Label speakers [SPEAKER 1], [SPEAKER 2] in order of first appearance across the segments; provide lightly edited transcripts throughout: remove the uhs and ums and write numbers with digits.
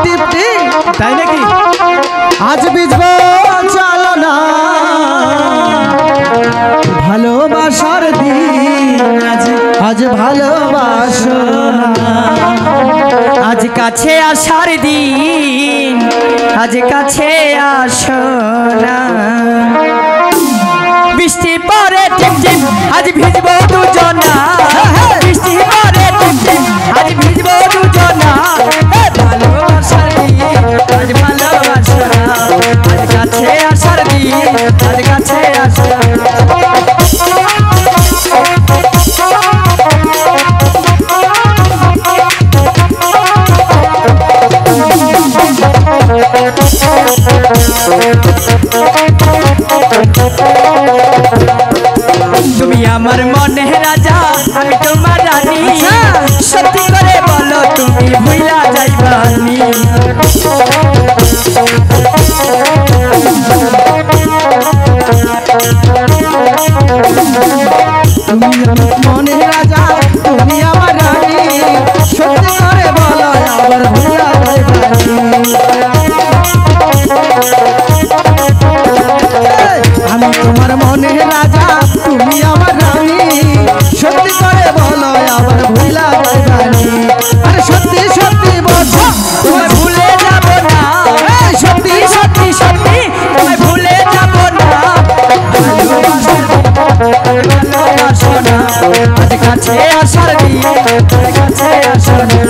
[SPEAKER 1] টিপটি
[SPEAKER 2] তাই নাকি?
[SPEAKER 1] আজ বিজব চলো না ভালোবাসার দিন, আজ ভালোবাসো না।
[SPEAKER 3] আজ কাছে আসার দিন, আজ কাছে আসো না। বৃষ্টি পরে টিপ টিপ আজ ভিজবো দুজনা, বৃষ্টি পরে টিপ টিপ আজ ভিজবো দুজনা। ভালোবাসার দিন, আজ ভালোবাসো না। আজ কাছে আসার দিন, আজ কাছে আসো না। তুমি আমার মনে রাজা, আমি তোমার রানী। সত্যি করে বলো তুমি ভুলা যাইবানি।
[SPEAKER 1] তুমি আমার মনে রাজা, তুমি আমার রানী। সত্যি করে বলো আবার ভুলা যাইবানি। আমি তোমার মনে রাজা, তুমি আমার রানী। সত্যি করে বলো আবার ভুলা যাইবানি। আরে সত্যি সত্যি বলছো
[SPEAKER 3] তোমায় ভুলে যাব না। সত্যি সত্যি সত্যি তোমায় ভুলে যাব না। ভালোবাসো না, আজ কাছে আসার দিন, আজ কাছে আসো না।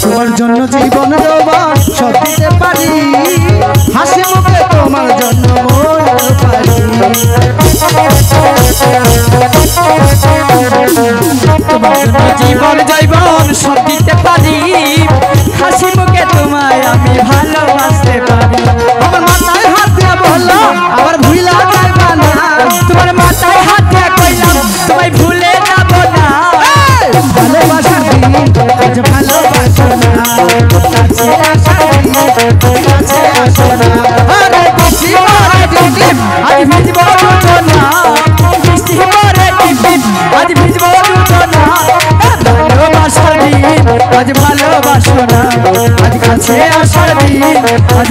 [SPEAKER 1] তোমার জন্য জীবন দেওয়া সব দিতে পারি। হাসি মুখে তোমার জন্য মরতে পারি।
[SPEAKER 3] তোমার জন্য জীবন জৈবন সব দিতে পারি। হাসি মুখে তোমায় আমি ভালোবাসতে পারি।
[SPEAKER 1] আমার মাথায় হাত দিয়ে বললো আবার ভুলা যাইবা না।
[SPEAKER 3] তোমার মাথায় হাত দিয়ে কইলাম তোমায় ভুলে যাব না।
[SPEAKER 1] ভালোবাসার দিন, আজ ভালোবাসো না। কাছে আসার দিন, কাছে আসো না। আরে বৃষ্টি পরে টিপ টিপ,
[SPEAKER 3] আজ ভিজবো দুজনা, বৃষ্টি পরে টিপ টিপ আজ ভিজবো দুজনা। ভালোবাসার দিন, আজ ভালোবাসো না। আজ কাছে আসার দিন, আজ